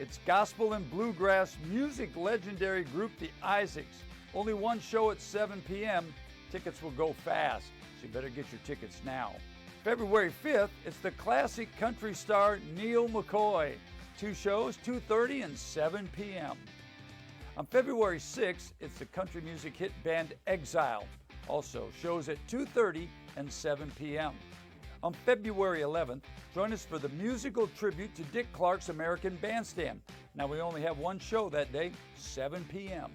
it's gospel and bluegrass music legendary group The Isaacs. Only one show at 7 p.m. Tickets will go fast, so you better get your tickets now. February 5th, it's the classic country star Neil McCoy. 2 shows, 2:30 and 7 p.m. On February 6th, it's the country music hit band Exile. Also, shows at 2:30 and 7 p.m. On February 11th, join us for the musical tribute to Dick Clark's American Bandstand. Now, we only have one show that day, 7 p.m.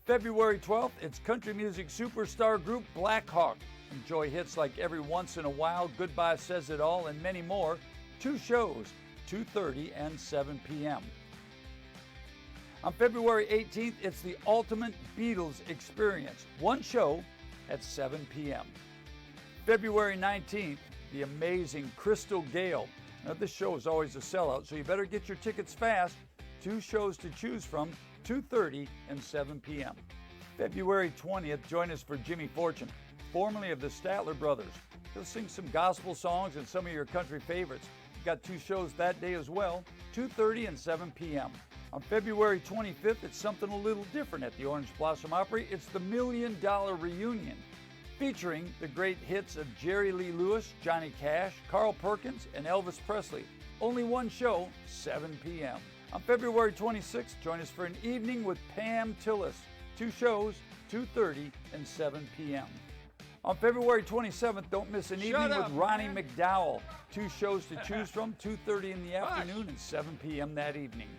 February 12th, it's country music superstar group Black Hawk. Enjoy hits like Every Once in a While, Goodbye Says It All, and many more. 2 shows, 2:30 and 7 p.m. On February 18th, it's the Ultimate Beatles Experience. 1 show at 7 p.m. February 19th, the amazing Crystal Gale. Now, this show is always a sellout, so you better get your tickets fast. 2 shows to choose from, 2:30 and 7 p.m. February 20th, join us for Jimmy Fortune, formerly of the Statler Brothers. He'll sing some gospel songs and some of your country favorites. We've got 2 shows that day as well, 2:30 and 7 p.m. On February 25th, it's something a little different at the Orange Blossom Opry. It's the $1 Million Reunion, featuring the great hits of Jerry Lee Lewis, Johnny Cash, Carl Perkins, and Elvis Presley. Only one show, 7 p.m. On February 26th, join us for an evening with Pam Tillis. 2 shows, 2:30 and 7 p.m. On February 27th, don't miss an evening with Ronnie McDowell. 2 shows to choose from, 2:30 in the afternoon and 7 p.m. that evening.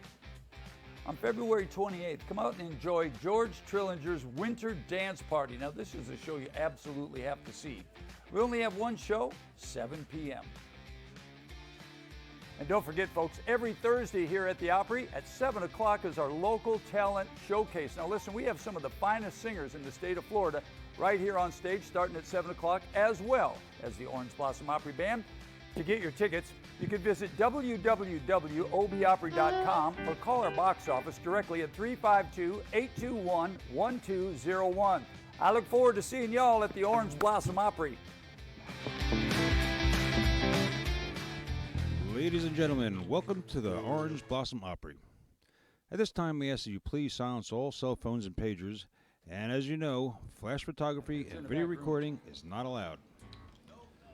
On February 28th, come out and enjoy George Trillinger's Winter Dance Party. Now, this is a show you absolutely have to see. We only have one show, 7 p.m. And don't forget, folks, every Thursday here at the Opry at 7 o'clock is our local talent showcase. Now, listen, we have some of the finest singers in the state of Florida right here on stage starting at 7 o'clock, as well as the Orange Blossom Opry Band. To get your tickets, you can visit www.obopry.com or call our box office directly at 352-821-1201. I look forward to seeing y'all at the Orange Blossom Opry. Ladies and gentlemen, welcome to the Orange Blossom Opry. At this time, we ask that you please silence all cell phones and pagers, and as you know, flash photography and video recording is not allowed.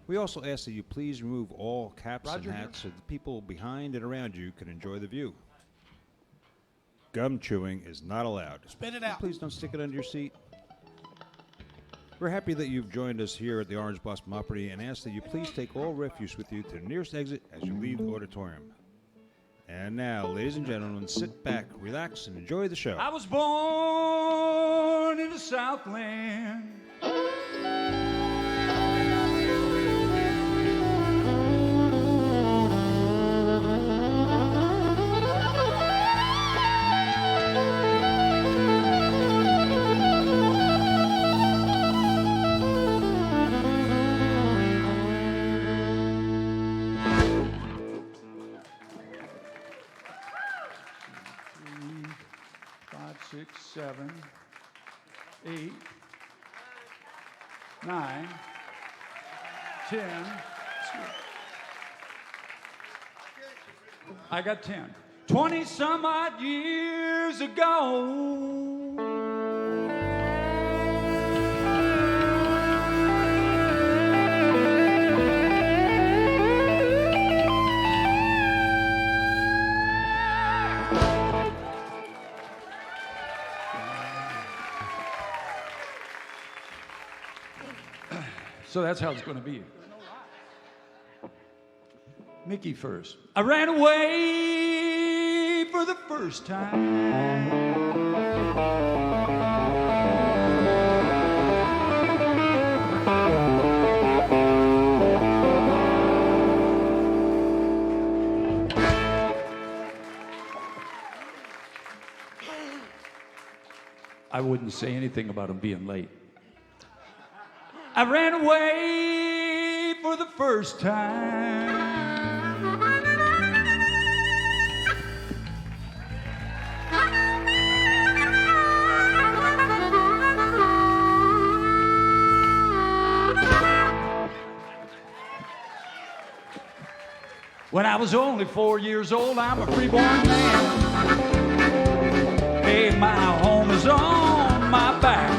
We also ask that you please remove all caps and hats so the people behind and around you can enjoy the view. Gum chewing is not allowed. Spit it out. Please don't stick it under your seat. We're happy that you've joined us here at the Orange Blossom Opry and ask that you please take all refuse with you to the nearest exit as you leave the auditorium. And now, ladies and gentlemen, sit back, relax, and enjoy the show. I was born in the Southland. Six, 7, 8, 9, 10. I got 10. 20 some odd years ago. So that's how it's going to be. Mickey first. I ran away for the first time. I wouldn't say anything about him being late. I ran away for the first time. When I was only 4 years old, I'm a freeborn man. Hey, my home is on my back,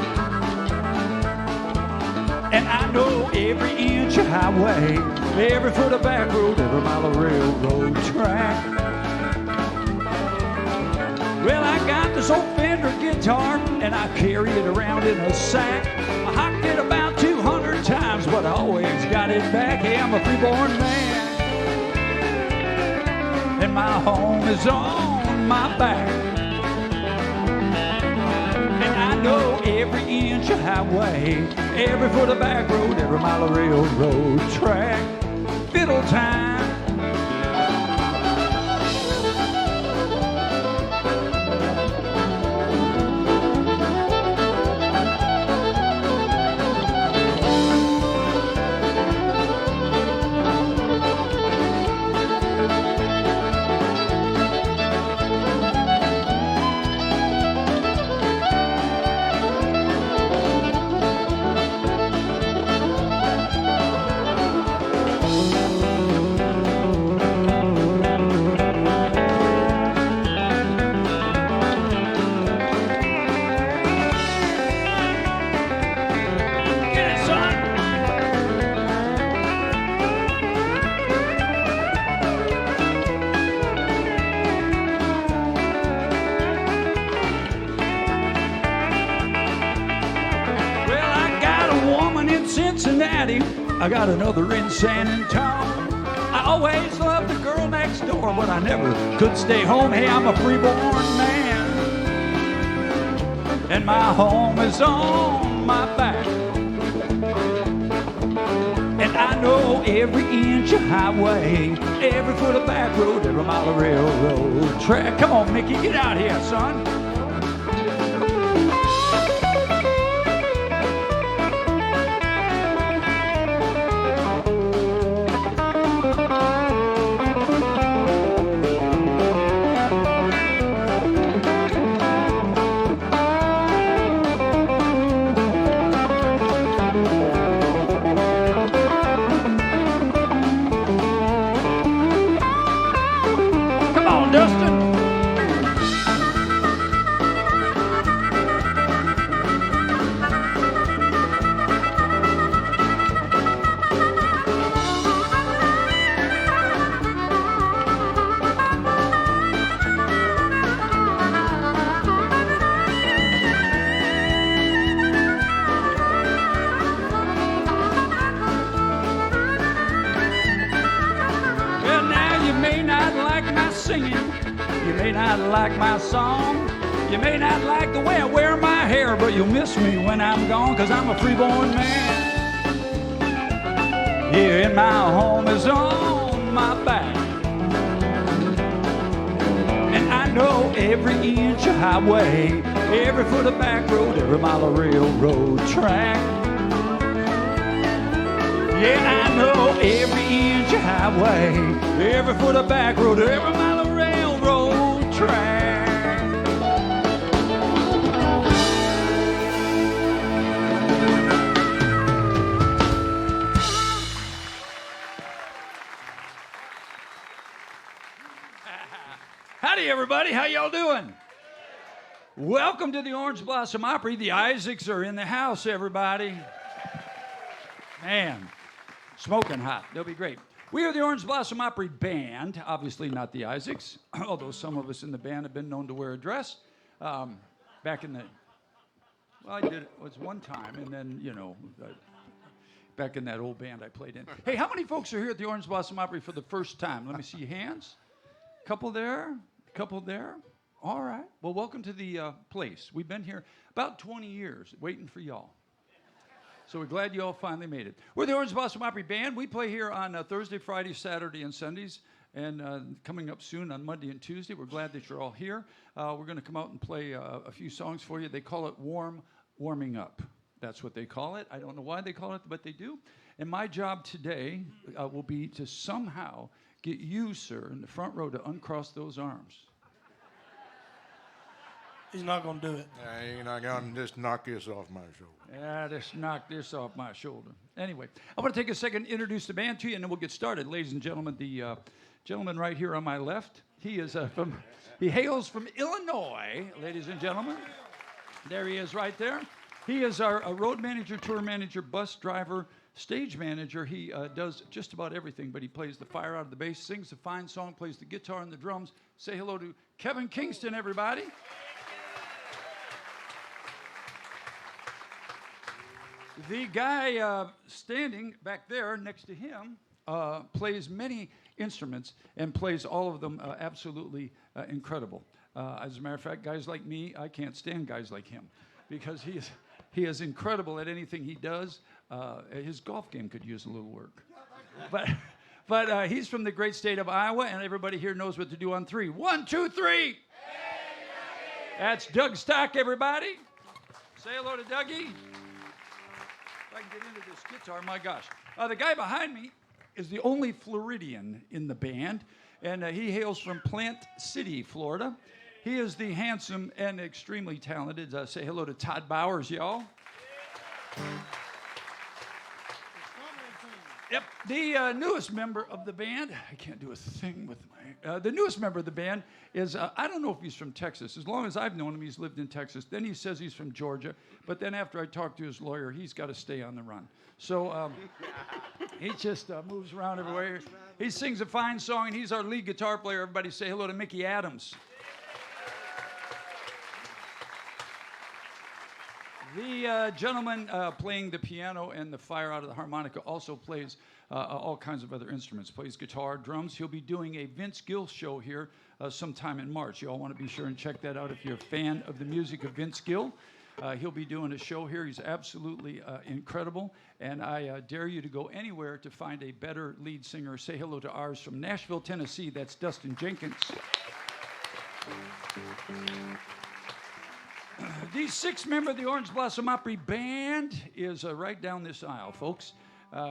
and I know every inch of highway, every foot of back road, every mile of railroad track. Well, I got this old Fender guitar, and I carry it around in a sack. I hocked it about 200 times, but I always got it back. Hey, I'm a freeborn man, and my home is on my back. And I know every inch of highway, every foot of back road, every mile of railroad track. Fiddle time. Cincinnati, I got another in San Antonio. I always loved the girl next door, but I never could stay home. Hey, I'm a freeborn man, and my home is on my back. And I know every inch of highway, every foot of back road, every mile of railroad track. Come on, Mickey, get out here, son. You may not like my song, you may not like the way I wear my hair, but you'll miss me when I'm gone, 'cause I'm a freeborn man. Yeah, and my home is on my back, and I know every inch of highway, every foot of back road, every mile of railroad track. Yeah, I know every inch of highway, every foot of back road, every mile of railroad track. Howdy, everybody. How y'all doing? Welcome to the Orange Blossom Opry. The Isaacs are in the house, everybody. Man, smoking hot. They'll be great. We are the Orange Blossom Opry Band, obviously not the Isaacs, although some of us in the band have been known to wear a dress. Back in the, well, I did it was one time, and then, you know, back in that old band I played in. Hey, how many folks are here at the Orange Blossom Opry for the first time? Let me see your hands. Couple there, couple there. All right. Well, welcome to the place. We've been here about 20 years waiting for y'all. So we're glad you all finally made it. We're the Orange Blossom Opry Band. We play here on Thursday, Friday, Saturday, and Sundays. And coming up soon on Monday and Tuesday. We're glad that you're all here. We're going to come out and play a few songs for you. They call it warming up. That's what they call it. I don't know why they call it, but they do. And my job today will be to somehow get you, sir, in the front row to uncross those arms. He's not going to do it. You're not going to just knock this off my shoulder. Yeah, just knock this off my shoulder. Anyway, I want to take a second to introduce the band to you, and then we'll get started. Ladies and gentlemen, the gentleman right here on my left. He hails from Illinois, ladies and gentlemen. There he is right there. He is our road manager, tour manager, bus driver, stage manager. He does just about everything, but he plays the fire out of the bass, sings a fine song, plays the guitar and the drums. Say hello to Kevin Kingston, everybody. The guy standing back there next to him plays many instruments and plays all of them absolutely incredible. As a matter of fact, guys like me, I can't stand guys like him because he is incredible at anything he does. His golf game could use a little work. But he's from the great state of Iowa, and everybody here knows what to do on three. 1, 2, 3. That's Doug Stock, everybody. Say hello to Dougie. If I can get into this guitar, my gosh. The guy behind me is the only Floridian in the band, and he hails from Plant City, Florida. He is the handsome and extremely talented. Say hello to Todd Bowers, y'all. Yep, the newest member of the band, I can't do a thing with my, the newest member of the band is, I don't know if he's from Texas. As long as I've known him, he's lived in Texas. Then he says he's from Georgia, but then after I talk to his lawyer, he's got to stay on the run. So he just moves around everywhere. He sings a fine song, and he's our lead guitar player. Everybody say hello to Mickey Adams. The gentleman playing the piano and the fire out of the harmonica also plays all kinds of other instruments, plays guitar, drums. He'll be doing a Vince Gill show here sometime in March. You all want to be sure and check that out if you're a fan of the music of Vince Gill. He'll be doing a show here. He's absolutely incredible, and I dare you to go anywhere to find a better lead singer. Say hello to ours from Nashville, Tennessee. That's Dustin Jenkins. The sixth member of the Orange Blossom Opry Band is right down this aisle, folks.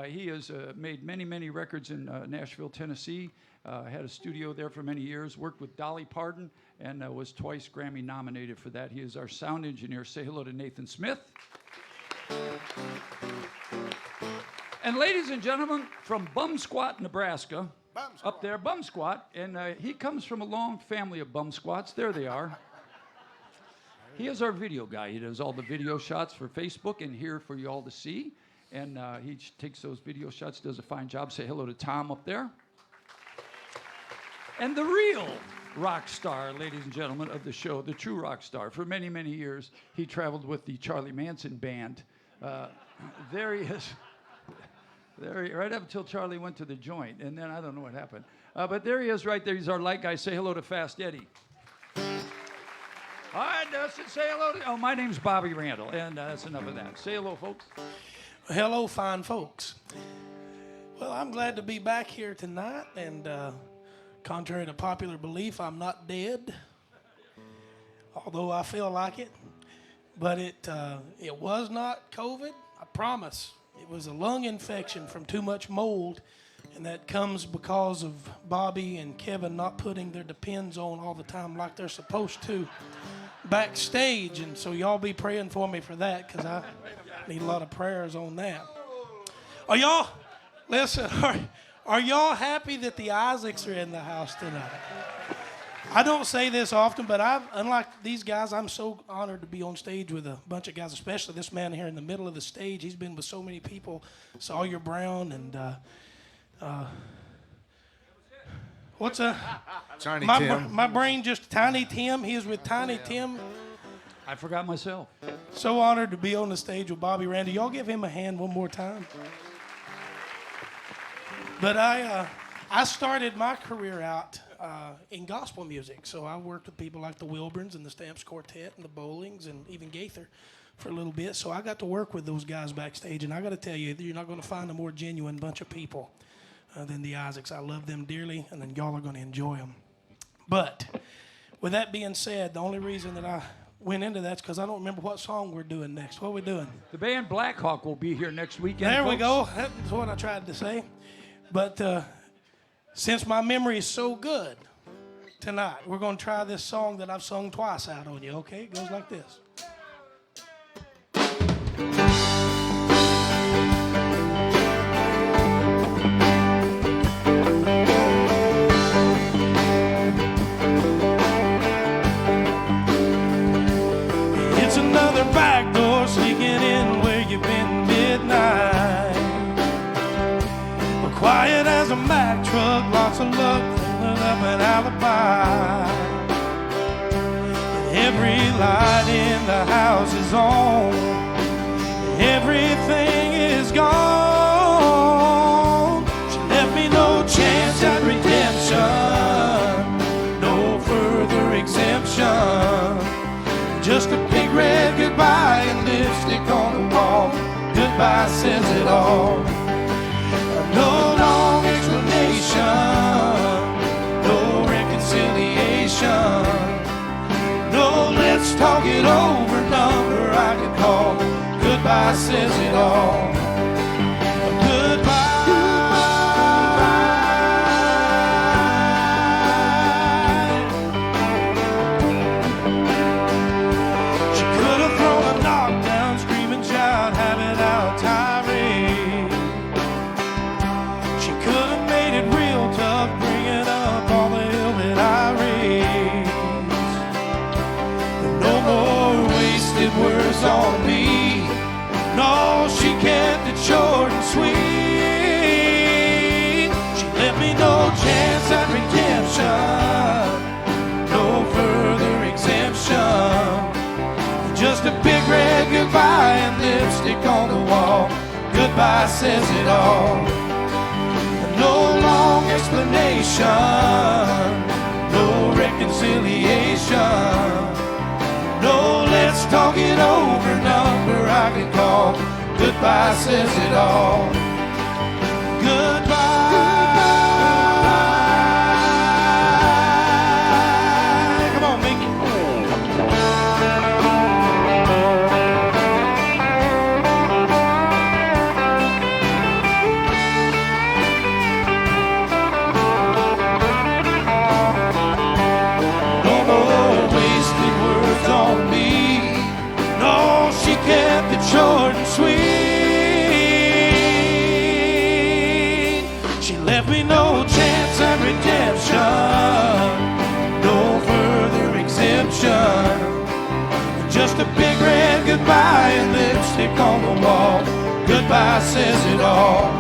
He has made many, many records in Nashville, Tennessee, had a studio there for many years, worked with Dolly Parton, and was twice Grammy nominated for that. He is our sound engineer. Say hello to Nathan Smith. And ladies and gentlemen, from Bum Squat, Nebraska, up there, Bum Squat, and he comes from a long family of bum squats. There they are. He is our video guy. He does all the video shots for Facebook and here for you all to see. And he takes those video shots, does a fine job. Say hello to Tom up there. And the real rock star, ladies and gentlemen, of the show, the true rock star. For many, many years, he traveled with the Charlie Manson Band. There he is. Right up until Charlie went to the joint, and then I don't know what happened. But there he is right there. He's our light guy. Say hello to Fast Eddie. All right, Dustin, say hello to... Oh, my name's Bobby Randall, and that's enough of that. Say hello, folks. Hello, fine folks. Well, I'm glad to be back here tonight, and contrary to popular belief, I'm not dead, although I feel like it. But it was not COVID, I promise. It was a lung infection from too much mold, and that comes because of Bobby and Kevin not putting their Depends on all the time like they're supposed to backstage. And so y'all be praying for me for that, because I need a lot of prayers on that. Are y'all, listen, are y'all happy that the Isaacs are in the house tonight? I don't say this often, but unlike these guys, I'm so honored to be on stage with a bunch of guys, especially this man here in the middle of the stage. He's been with so many people, Sawyer Brown and what's Tiny my Tim. my brain just Tiny Tim. He is with Tiny Tim. I forgot myself. So honored to be on the stage with Bobby Randall. Y'all give him a hand one more time. But I started my career out in gospel music. So I worked with people like the Wilburns and the Stamps Quartet and the Bowlings and even Gaither for a little bit. So I got to work with those guys backstage. And I got to tell you, you're not going to find a more genuine bunch of people than the Isaacs. I love them dearly, and then y'all are going to enjoy them. But with that being said, the only reason that I went into that's because I don't remember what song we're doing next. What are we doing? The band Black Hawk will be here next weekend. There we folks. go. That's what I tried to say. But since my memory is so good tonight, we're going to try this song that I've sung twice out on you, okay? It goes like this. an alibi. Every light in the house is on. Everything is gone. She left me no chance at redemption, no further exemption. Just a big red goodbye and lipstick on the wall. Goodbye says it all. No long explanation, no reconciliation. No, let's talk it over, number I can call. Goodbye says it all. Goodbye. She could have thrown a knockdown, screaming, shout, have it out, tirade. She could have made it real tough, bringing up all the ill that I raised. No more wasted words on me. No, she kept it short and sweet. She left me no chance at redemption, no further exemption. Just a big red goodbye and lipstick on the wall. Goodbye says it all. No long explanation, no reconciliation. No, let's talk it over, number I can call. Goodbye says it all. Goodbye. Come on, make it. No more wasted words on me. No, she kept it short and sweet. She left me no chance at redemption, no further exemption. Just a big red goodbye and lipstick on the wall. Goodbye says it all.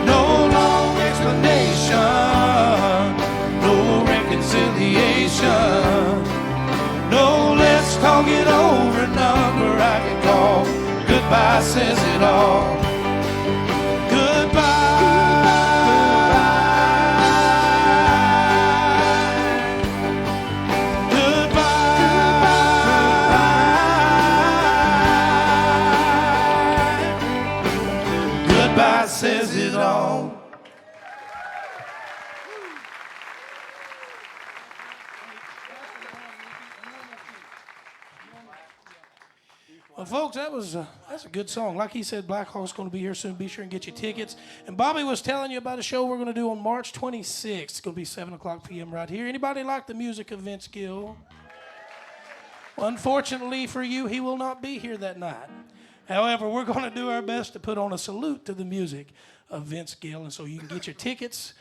No long explanation, no reconciliation. No, let's talk it over, number I can call. Goodbye says it all. Goodbye. Goodbye. Goodbye says it all. Well, folks, that's a good song. Like he said, Black Hawk's going to be here soon. Be sure and get your tickets. And Bobby was telling you about a show we're going to do on March 26th. It's going to be 7 o'clock p.m. right here. Anybody like the music of Vince Gill? Well, unfortunately for you, he will not be here that night. However, we're going to do our best to put on a salute to the music of Vince Gill. And so you can get your tickets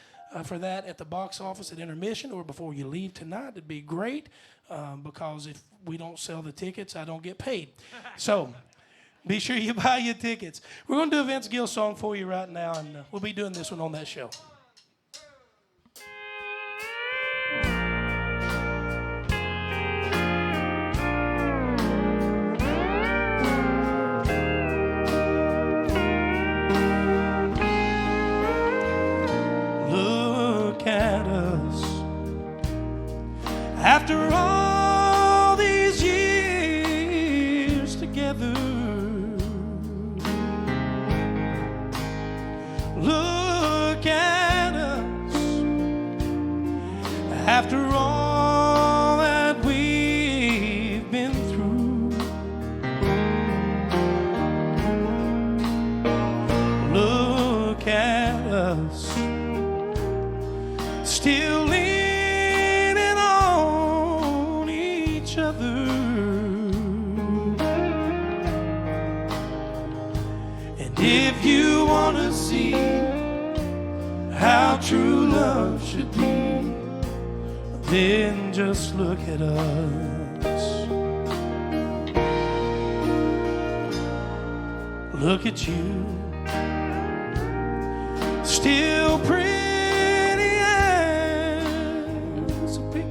for that at the box office at intermission or before you leave tonight. It'd be great because if we don't sell the tickets, I don't get paid. So be sure you buy your tickets. We're going to do a Vince Gill song for you right now, and we'll be doing this one on that show. Look at us after all these years together. Look at us after all that we've been through. Look at us still leaning on each other. And if you want to see how true love should be, then just look at us. Look at you, still pretty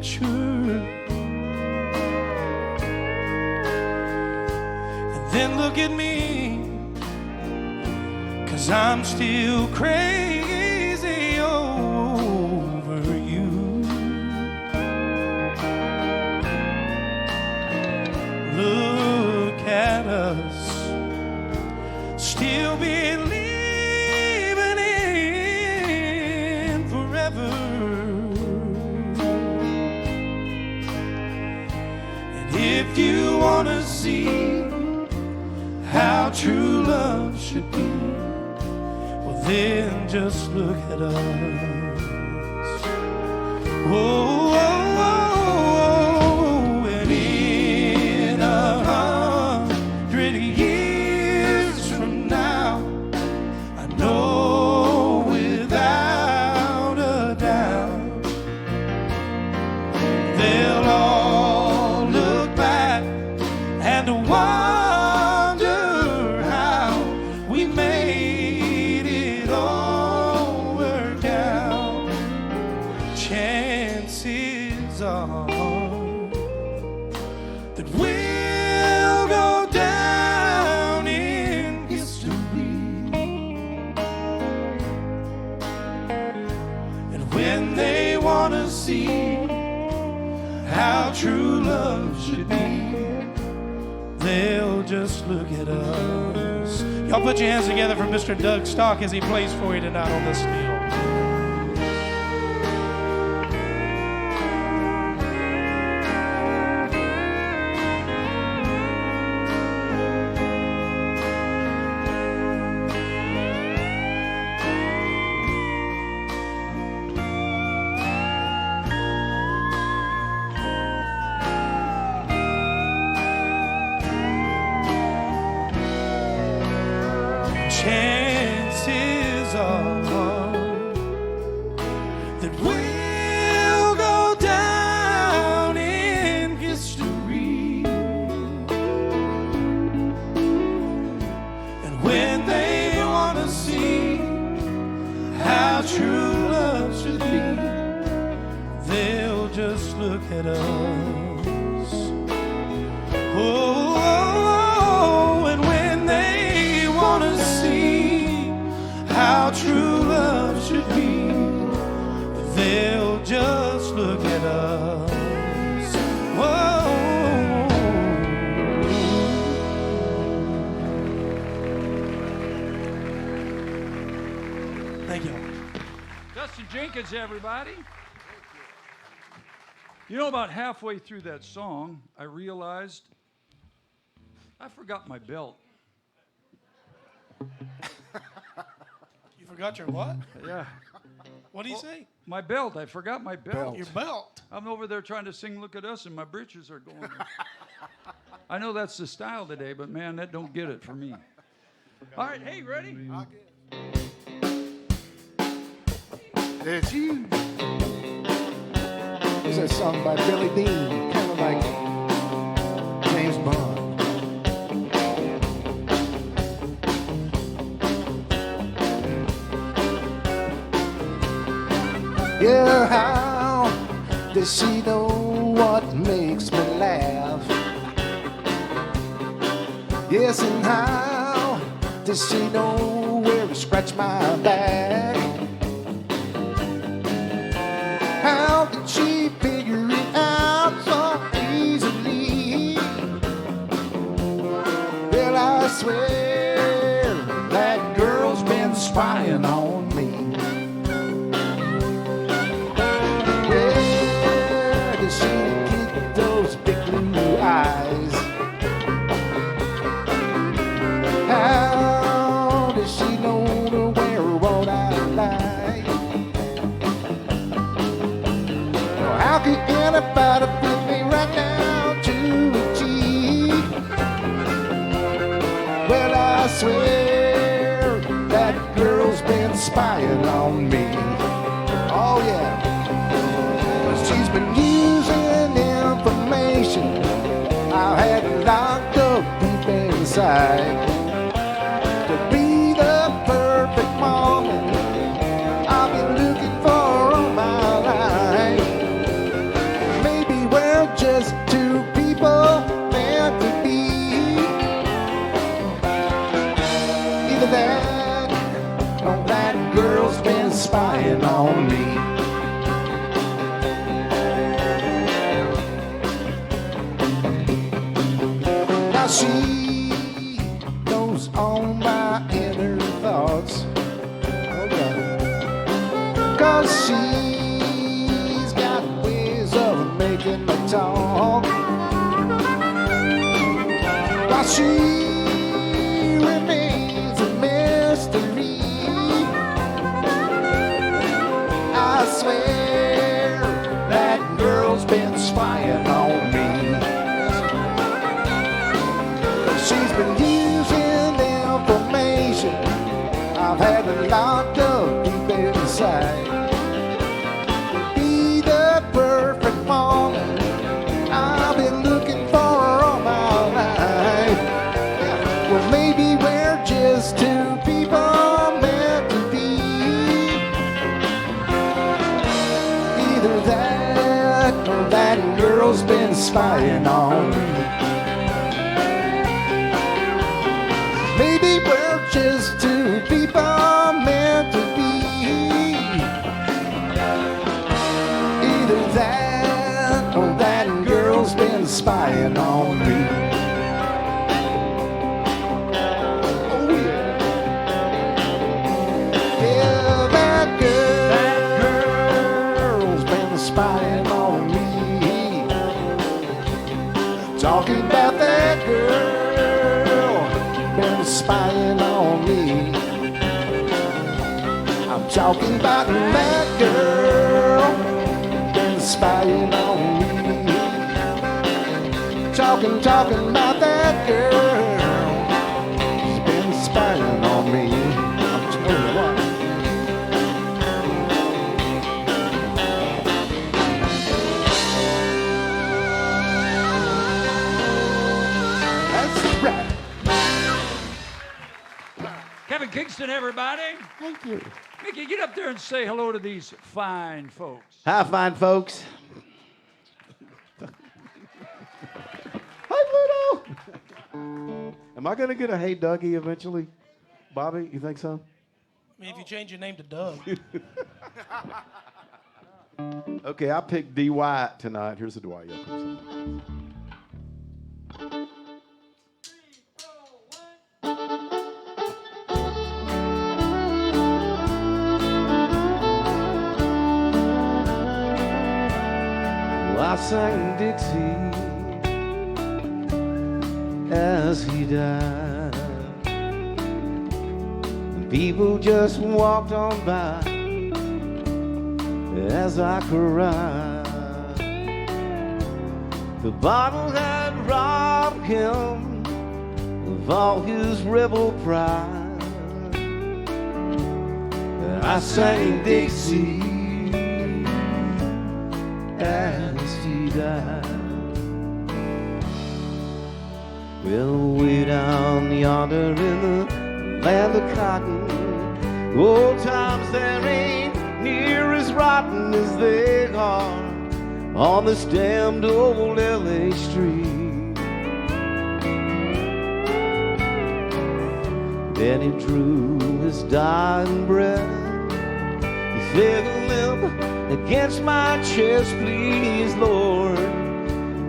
mature. And then look at me, 'cause I'm still crazy over you. Look at us, still believing in forever. And if you want to see how true love should be, well then just look at us. Oh, oh, oh, and in 100 years from now, I know without a doubt they'll all look back and wonder how we made it all work out. Chances are that we'll go down in history. And when they want to see how true love should be, they'll just look at us. Y'all put your hands together for Mr. Doug Stock as he plays for you tonight on the steel. Chances are that we'll go down in history. And when they want to see how true love should be, they'll just look at us. Oh, and when they want to see how true love should be, they'll just look at us. Whoa. Thank you. Dustin Jenkins, everybody. You know, about halfway through that song, I realized I forgot my belt. You forgot your what? Yeah. What do you say? My belt. I forgot my belt. Your belt. I'm over there trying to sing Look at Us, and my britches are going. I know that's the style today, but man, that don't get it for me. All right, hey, ready? It's you. It's a song by Billy Dean, kind of like James Bond. Yeah, how does she know what makes me laugh? Yes, and how does she know where to scratch my back? How did she figure it out so easily? Well, I swear that girl's been spying on me. Where does she keep those big blue eyes? How does she know to wear what I like? How can anybody put me right down to a G? Well, I swear that girl's been spying on me. Oh, yeah. But she's been using information I had locked up deep inside to be the perfect woman I've been looking for all my life. just two people meant to be. Either that or that girl's been spying on me. Now she knows all my inner thoughts. Cause she's got ways of making me talk. While she remains a mystery, I swear that girl's been spying on me. She's been using the information I've had locked up deep inside. Be the perfect woman I've been looking for all my life. Well, maybe we're just two people meant to be. Either that or that girl's been spying on me. Maybe we're just two people meant to be. Either that or that girl's been spying on me. Oh yeah. Yeah, that girl's been spying on me. Talking about that girl been spying on me. I'm talking about that girl been spying on me. Talking about that girl she's been spying on me. I'm telling you what. That's right. Kevin Kingston, everybody. Thank you. Mickey, get up there and say hello to these fine folks. Hi, fine folks. Hi, Pluto. Am I going to get a Hey Dougie eventually? Bobby, you think so? I mean, if you change your name to Doug. Okay, I picked D. White tonight. Here's the Dwight Yoakam song. I sang Dixie as he died. And people just walked on by as I cried. The bottle had robbed him of all his rebel pride. I sang Dixie as he died. Well, way down yonder in the land of cotton, old times there ain't near as rotten as they are on this damned old LA street. Then he drew his dying breath. He said a limp against my chest, please, Lord,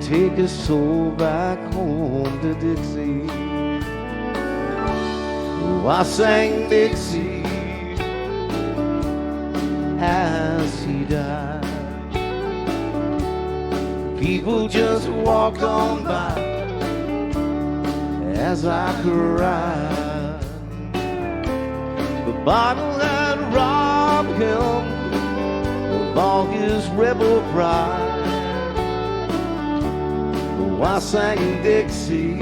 take his soul back home to Dixie. Oh, I sang Dixie as he died. People just walked on by as I cried. The bottle had robbed him of all his rebel pride. Oh, I sang Dixie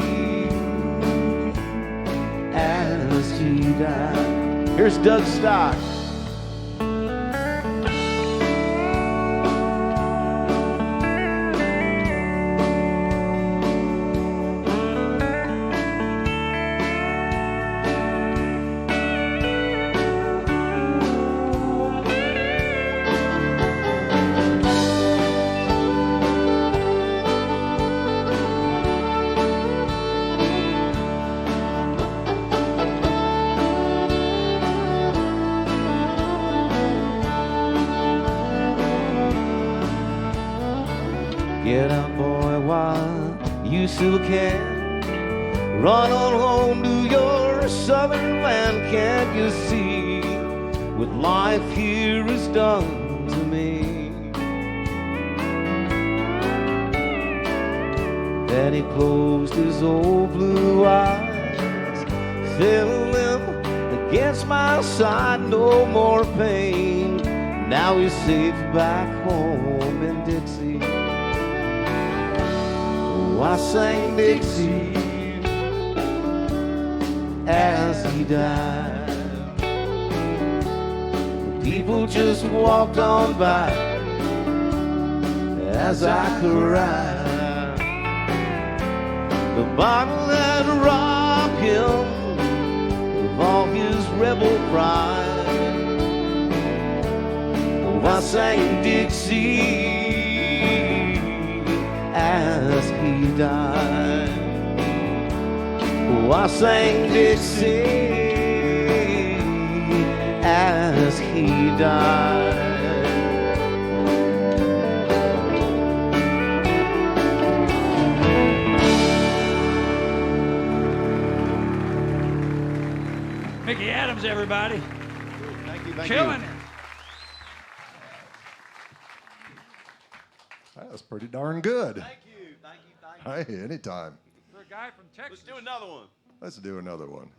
as he died. Here's Doug Stock. Get out, boy, while you still can. Run on home to your southern land. Can't you see what life here has done to me? Then he closed his old blue eyes, feeling them against my side. No more pain. Now he's safe back home in Dixie. Oh, I sang Dixie as he died. People just walked on by as I cried. The bottle that robbed him of all his rebel pride. Oh, I sang Dixie as he died. Oh, I sang Dixie as he died. Mickey Adams, everybody. Thank you. Killing it. That's pretty darn good. Thank you. Hey, anytime. For a guy from Texas. Let's do another one. Let's do another one.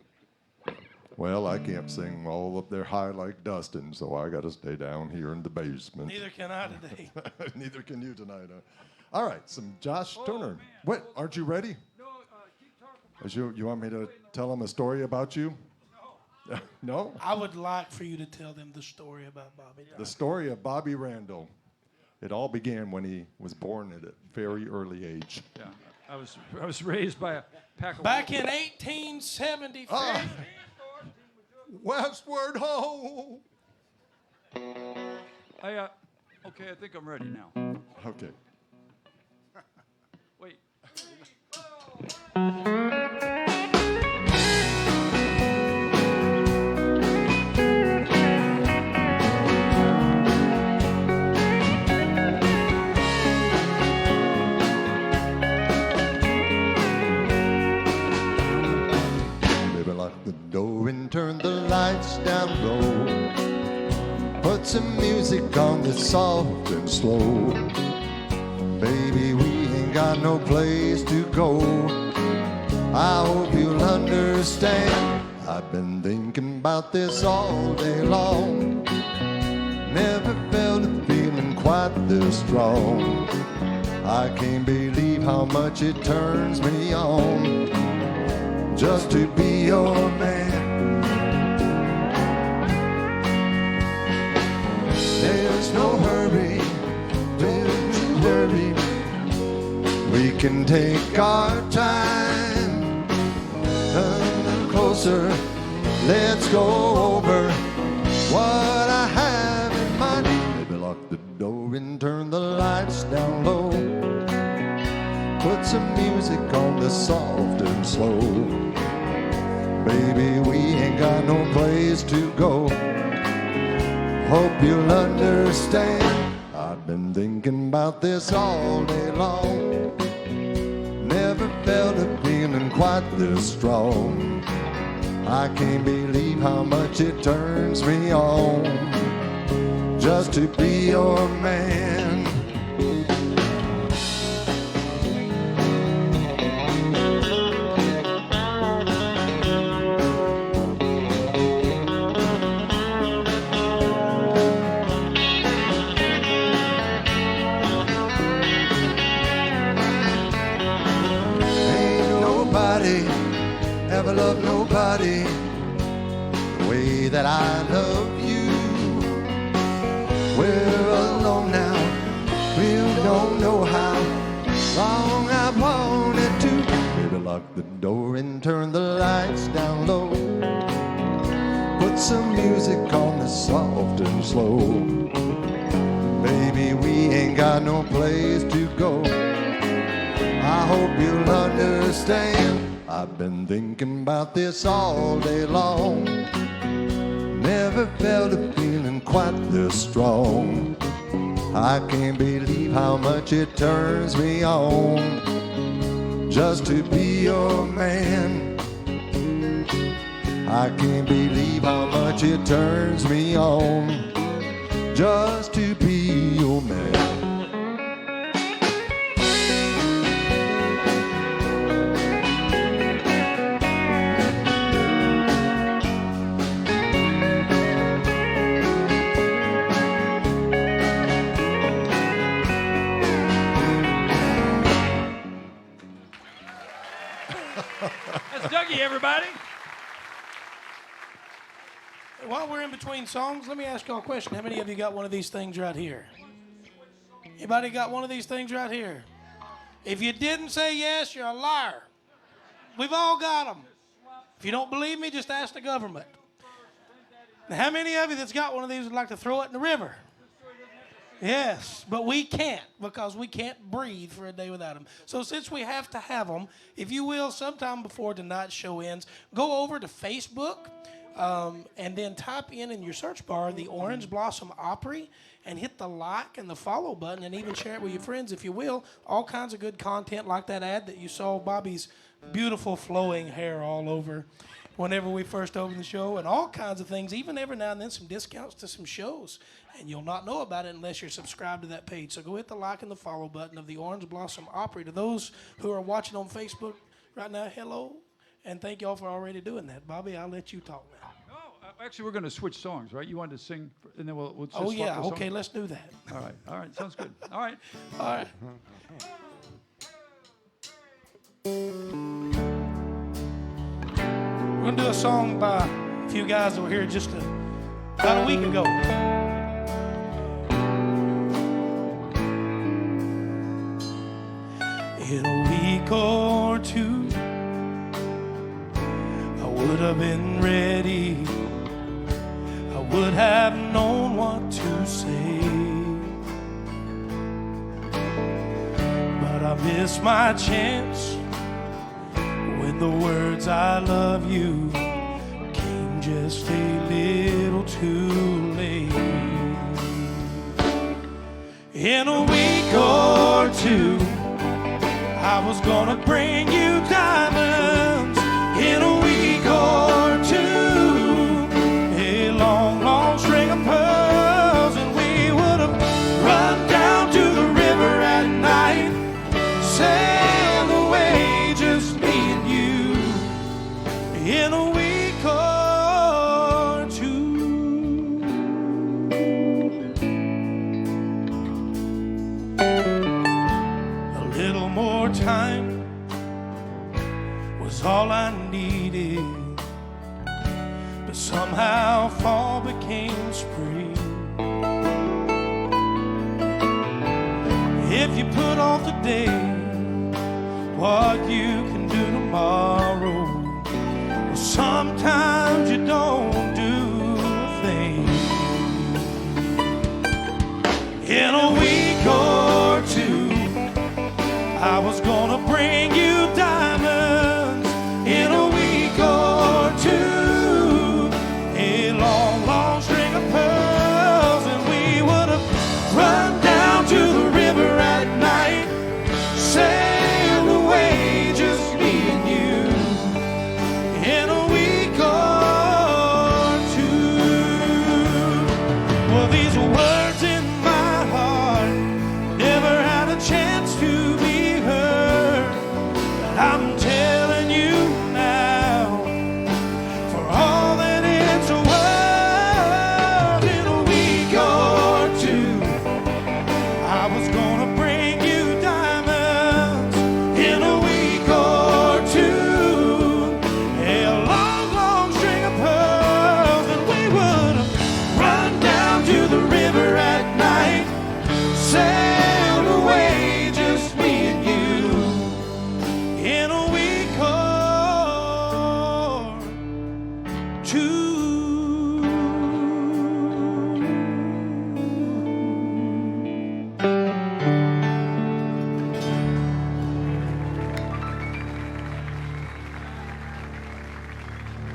Well, I can't sing all up there high like Dustin, so I got to stay down here in the basement. Neither can I today. Neither can you tonight. Huh? All right, some Josh Turner. What? Aren't you ready? No, keep talking. You want me to tell them a story about you? No. No? I would like for you to tell them the story about Bobby. The story of Bobby Randall. It all began when he was born at a very early age. Yeah, I was raised by a pack of Back in 1873. Ah. Westward ho! Okay, I think I'm ready now. Okay. Wait. Baby, lock the door and turn the lights down low. Put some music on that's soft and slow. Baby, we ain't got no place to go. I hope you'll understand. I've been thinking about this all day long. Never felt a feeling quite this strong. I can't believe how much it turns me on just to be your man. There's no hurry, don't you worry. We can take our time. Come a little closer, let's go over what I have in mind. Maybe lock the door and turn the lights down low. Put some music on that's soft and slow. Baby, we ain't got no place to go. Hope you'll understand. I've been thinking about this all day long. Never felt a feeling quite this strong. I can't believe how much it turns me on just to be your man. Ever loved nobody the way that I love you. We're alone now, we don't know how long I've wanted to. Baby, lock the door and turn the lights down low. Put some music on that's soft and slow. Baby, we ain't got no place to go. I hope you'll understand. I've been thinking about this all day long. Never felt a feeling quite this strong. I can't believe how much it turns me on just to be your man. I can't believe how much it turns me on just to be your man. That's Dougie, everybody. While we're in between songs, let me ask y'all a question. How many of you got one of these things right here? Anybody got one of these things right here? If you didn't say yes, you're a liar. We've all got them. If you don't believe me, just ask the government. Now, how many of you that's got one of these would like to throw it in the river? Yes, but we can't because we can't breathe for a day without them. So since we have to have them, if you will, sometime before tonight's show ends, go over to Facebook and then type in your search bar the Orange Blossom Opry and hit the like and the follow button and even share it with your friends if you will. All kinds of good content like that ad that you saw Bobby's beautiful flowing hair all over whenever we first opened the show, and all kinds of things, even every now and then some discounts to some shows. And you'll not know about it unless you're subscribed to that page. So go hit the like and the follow button of the Orange Blossom Opry. To those who are watching on Facebook right now, hello, and thank y'all for already doing that. Bobby, I'll let you talk now. No, actually, we're going to switch songs, right? You wanted to sing, and then we'll just Oh, swap yeah, the song? okay, let's do that. All right, sounds good. All right. All right. We're going to do a song by a few guys that were here just about a week ago. In a week or two, I would have been ready. I would have known what to say. But I missed my chance when the words I love you came just a little too late. In a week or two, I was gonna bring you diamonds. In a week or two, a long, long string of pearls, and we would have run down to the river at night, sailed away, just me and you. In a week or two. A little more time was all I needed, but somehow fall became spring. If you put off the day, what you can do tomorrow, well, sometimes you don't do a thing. In a week or two, I was gonna bring you diamonds. In a week or two, a long, long string of pearls, and we would have run down to the river at night, sailed away, just me and you. In a week or two. Well, these words in my heart never had a chance to be heard, but I'm telling you now, for all that it's worth. In a week or two, I was gonna bring you diamonds. In a week or two, a long, long string of pearls, and we would have run down to the river at night, sailed away, just me and you. In a week or two.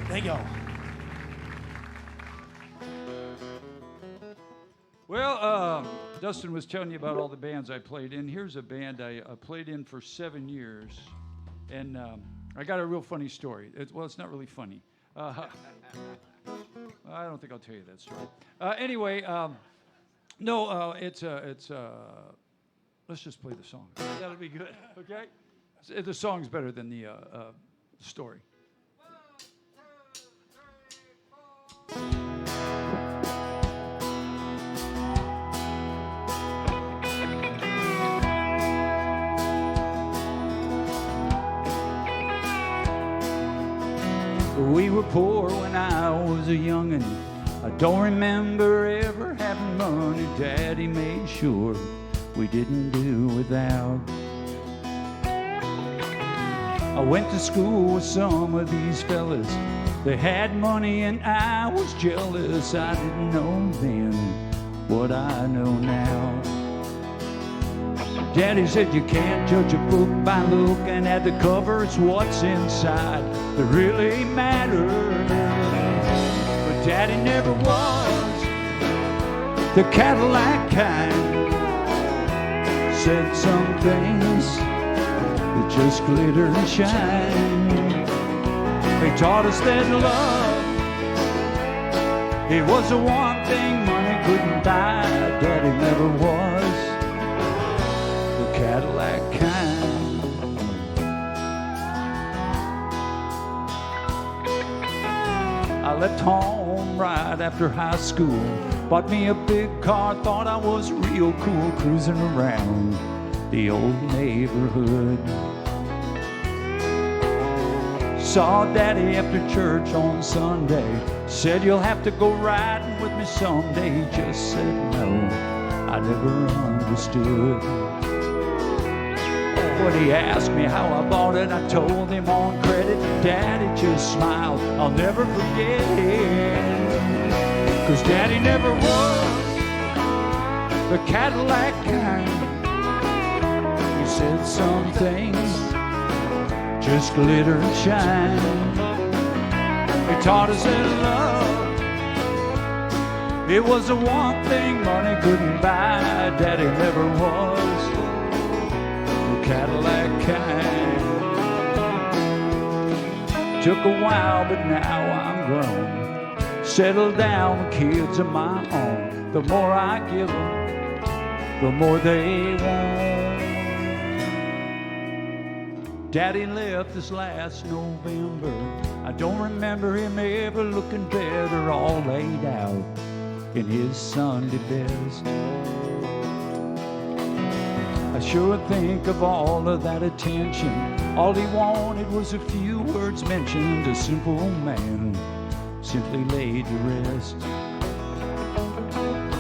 Thank y'all. Well, Dustin was telling you about all the bands I played in. Here's a band I played in for 7 years, and I got a real funny story. It's not really funny. I don't think I'll tell you that story. Anyway, let's just play the song. That'll be good, okay? The song's better than the story. We were poor when I was a youngin'. I don't remember ever having money. Daddy made sure we didn't do without. I went to school with some of these fellas. They had money and I was jealous. I didn't know then what I know now. Daddy said you can't judge a book by looking at the cover. It's what's inside that really matters. But Daddy never was the Cadillac kind. Said some things that just glitter and shine. He taught us that love, it was the one thing money couldn't buy. Daddy never was the Cadillac kind. I left home right after high school. Bought me a big car, thought I was real cool, cruising around the old neighborhood. Saw Daddy after church on Sunday. Said you'll have to go riding with me someday. He just said no, I never understood. When he asked me how I bought it, I told him on credit. Daddy just smiled, I'll never forget it. 'Cause Daddy never was the Cadillac kind. He said some things just glitter and shine. He taught us that love, it was the one thing money couldn't buy. Daddy never was the Cadillac kind. Took a while, but now I'm grown. Settled down with kids of my own. The more I give them, the more they want. Daddy left this last November. I don't remember him ever looking better, all laid out in his Sunday best. I sure think of all of that attention. All he wanted was a few words mentioned. A simple man simply laid to rest.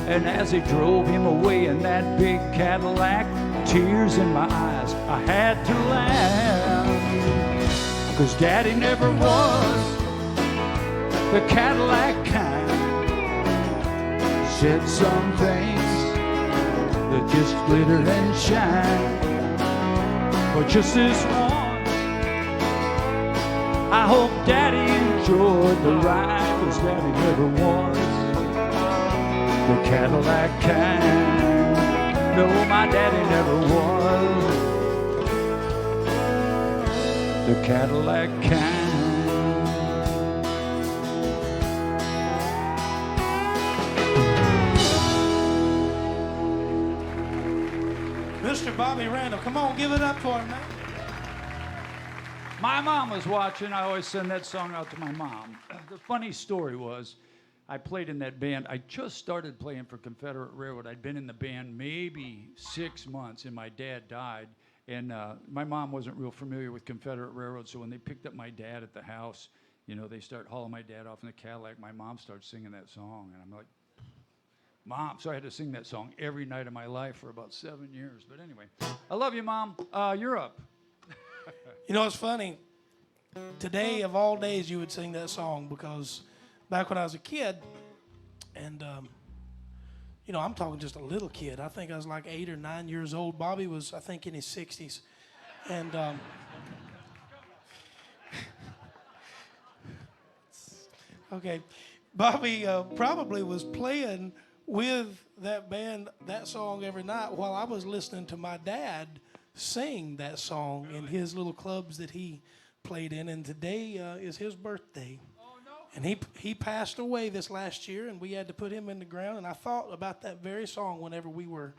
And as he drove him away in that big Cadillac, tears in my eyes, I had to laugh. 'Cause Daddy never was the Cadillac kind. Said some things that just glitter and shine. But just this once, I hope Daddy enjoyed the ride. 'Cause Daddy never was the Cadillac kind. No, my daddy never was the Cadillac kind. Mr. Bobby Randall, come on, give it up for him, man. My mom was watching. I always send that song out to my mom. The funny story was, I played in that band. I just started playing for Confederate Railroad. I'd been in the band maybe 6 months, and my dad died. And my mom wasn't real familiar with Confederate Railroad, so when they picked up my dad at the house, you know, they start hauling my dad off in the Cadillac. My mom starts singing that song, and I'm like, Mom. So I had to sing that song every night of my life for about 7 years. But anyway, I love you, Mom. You're up. You know, it's funny. Today, of all days, you would sing that song because back when I was a kid, and, you know, I'm talking just a little kid. I think I was like 8 or 9 years old. Bobby was, I think, in his 60s. And okay, Bobby probably was playing with that band that song every night while I was listening to my dad sing that song in his little clubs that he played in. And today is his birthday. And he passed away this last year, and we had to put him in the ground. And I thought about that very song whenever we were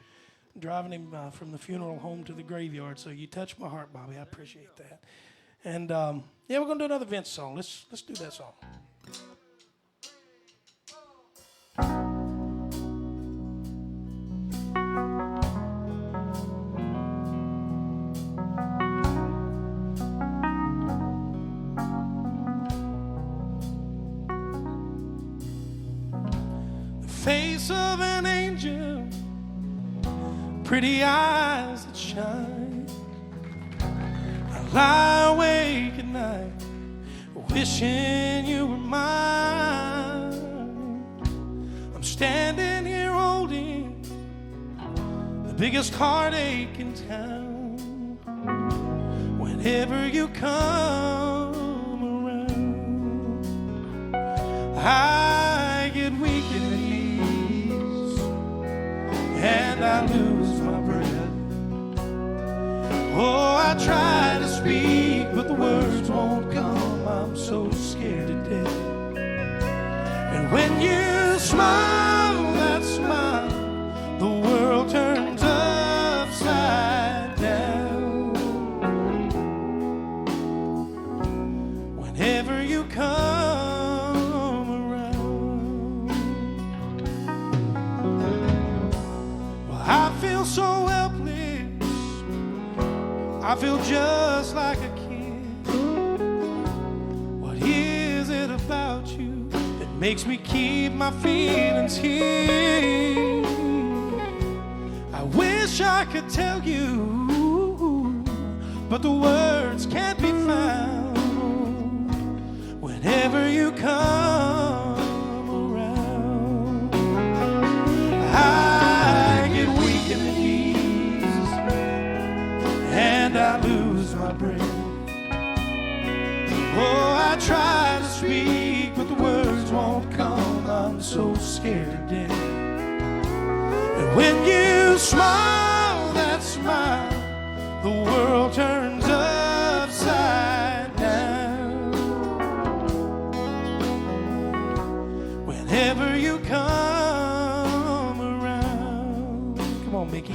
driving him from the funeral home to the graveyard. So you touched my heart, Bobby. I appreciate that. And yeah, we're gonna do another Vince song. Let's do that song. Face of an angel, pretty eyes that shine. I lie awake at night, wishing you were mine. I'm standing here holding the biggest heartache in town. Whenever you come around, I get weak in the knees and I lose my breath. Oh, I try to speak, but the words won't come. I'm so scared to death. And when you smile, that smile, the world turns upside down. Whenever you come around, well, I feel so helpless. I feel just like a kid. What is it about you that makes me keep my feelings here? I wish I could tell you, but the words can't be found. Whenever you come around, I get weak in the knees and I lose my breath. Oh, I try to speak, but the words won't come. I'm so scared to death. And when you smile, that smile, the world turns upside down. Whenever you come around. Come on, Mickey.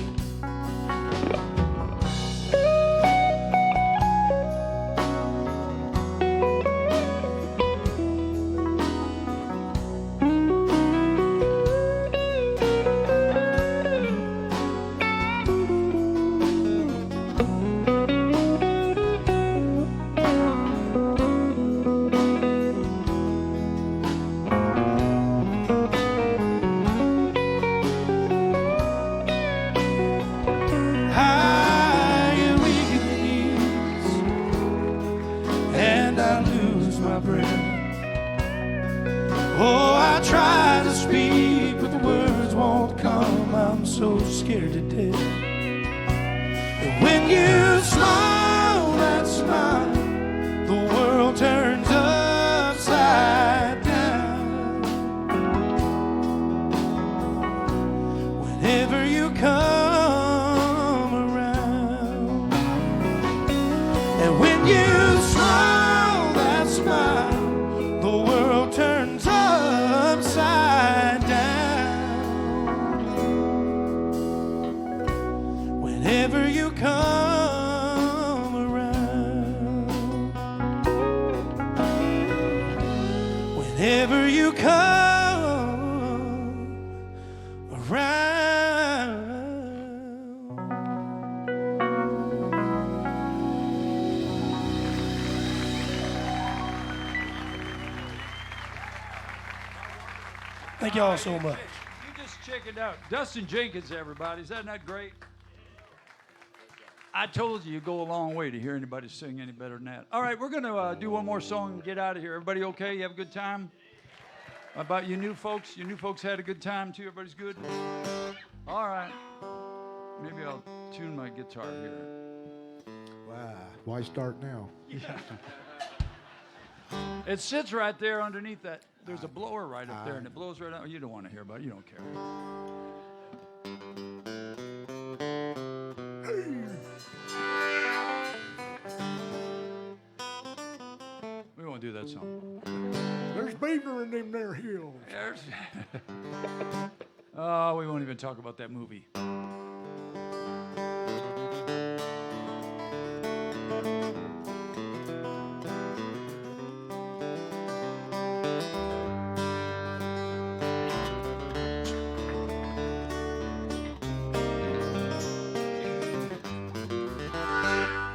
I get weak in the knees and I lose my breath. Oh, I try to speak, but the words won't come. I'm so scared to death. And when you smile, that smile, the world turns upside down. Whenever you come around, and when you smile, that smile, the world turns upside down. Whenever you come around, whenever you come around. Thank you all so much. You just check it out. Dustin Jenkins, everybody. Is that not great? I told you go a long way to hear anybody sing any better than that. All right, we're going to do one more song and get out of here. Everybody okay? You have a good time? How about you new folks? You new folks had a good time too? Everybody's good? All right. Maybe I'll tune my guitar here. Wow. Why start now? It sits right there underneath that. There's a blower right up there, and it blows right out. You don't want to hear about it. You don't care. We won't do that song. There's beaver in them there hills. There's oh, we won't even talk about that movie.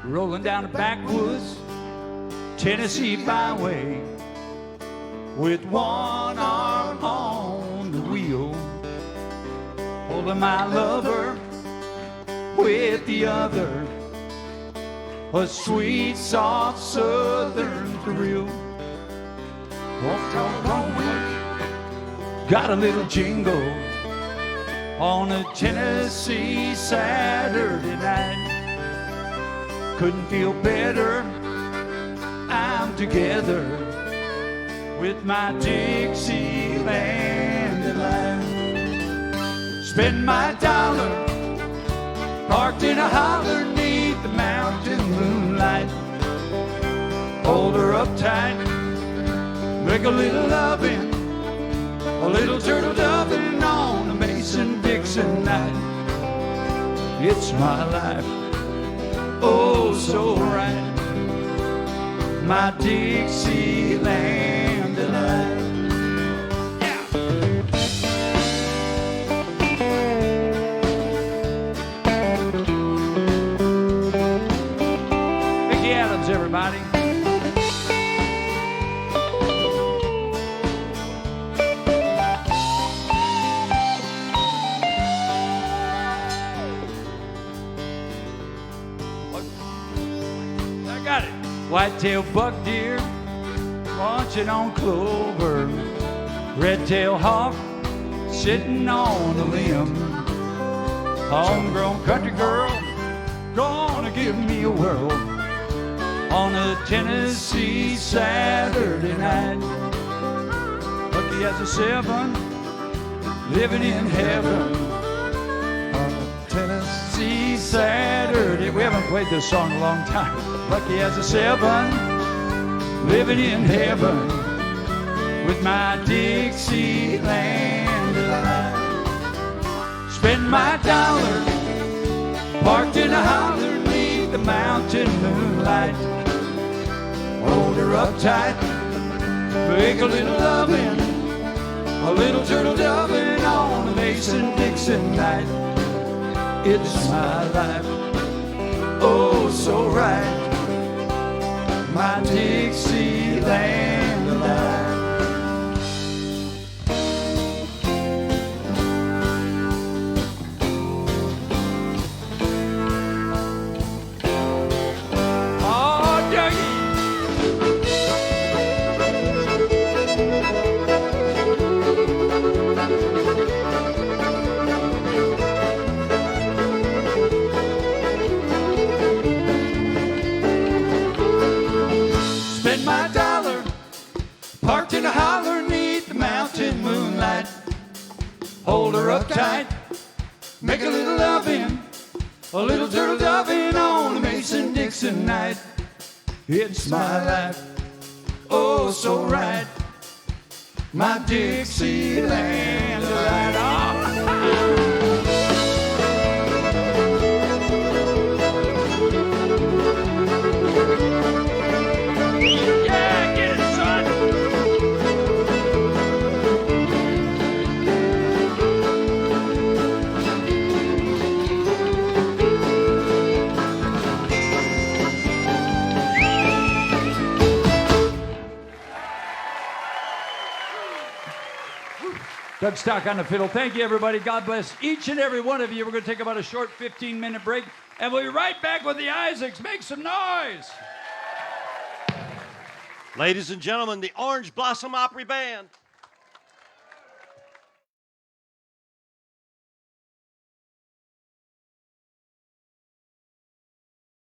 Rolling down the backwoods Tennessee byway with one arm on the wheel, holding my lover with the other, a sweet, soft southern thrill. Walked on home, got a little jingle on a Tennessee Saturday night. Couldn't feel better, I'm together with my Dixieland delight. Spend my dollar, parked in a holler neath the mountain moonlight. Hold her up tight, make a little loving, a little turtle doving on a Mason-Dixon night. It's my life, oh so right, my Dixieland delight. Yeah. Mickey Adams, everybody. White-tailed buck deer munching on clover, red-tailed hawk sitting on a limb, homegrown country girl gonna give me a whirl on a Tennessee Saturday night. Lucky as a 7, living in heaven on a Tennessee Saturday. We haven't played this song in a long time. Lucky as a 7, living in heaven with my Dixieland delight. Spend my dollar, parked in a holler neath the mountain moonlight. Hold her up tight, make a little loving, a little turtle doving on a Mason-Dixon night. It's my life, oh so right, my Dixieland delight. Oh, Dougie! Spend my dollar, parked in a holler neath the mountain moonlight. Hold her up tight, make a little loving, a little turtle doving on a Mason-Dixon night. It's my life, oh so right, my Dixieland delight. Oh. Yeah, get it, son. Doug Stock on the fiddle. Thank you, everybody. God bless each and every one of you. We're going to take about a short 15-minute break, and we'll be right back with the Isaacs. Make some noise. Ladies and gentlemen, the Orange Blossom Opry Band.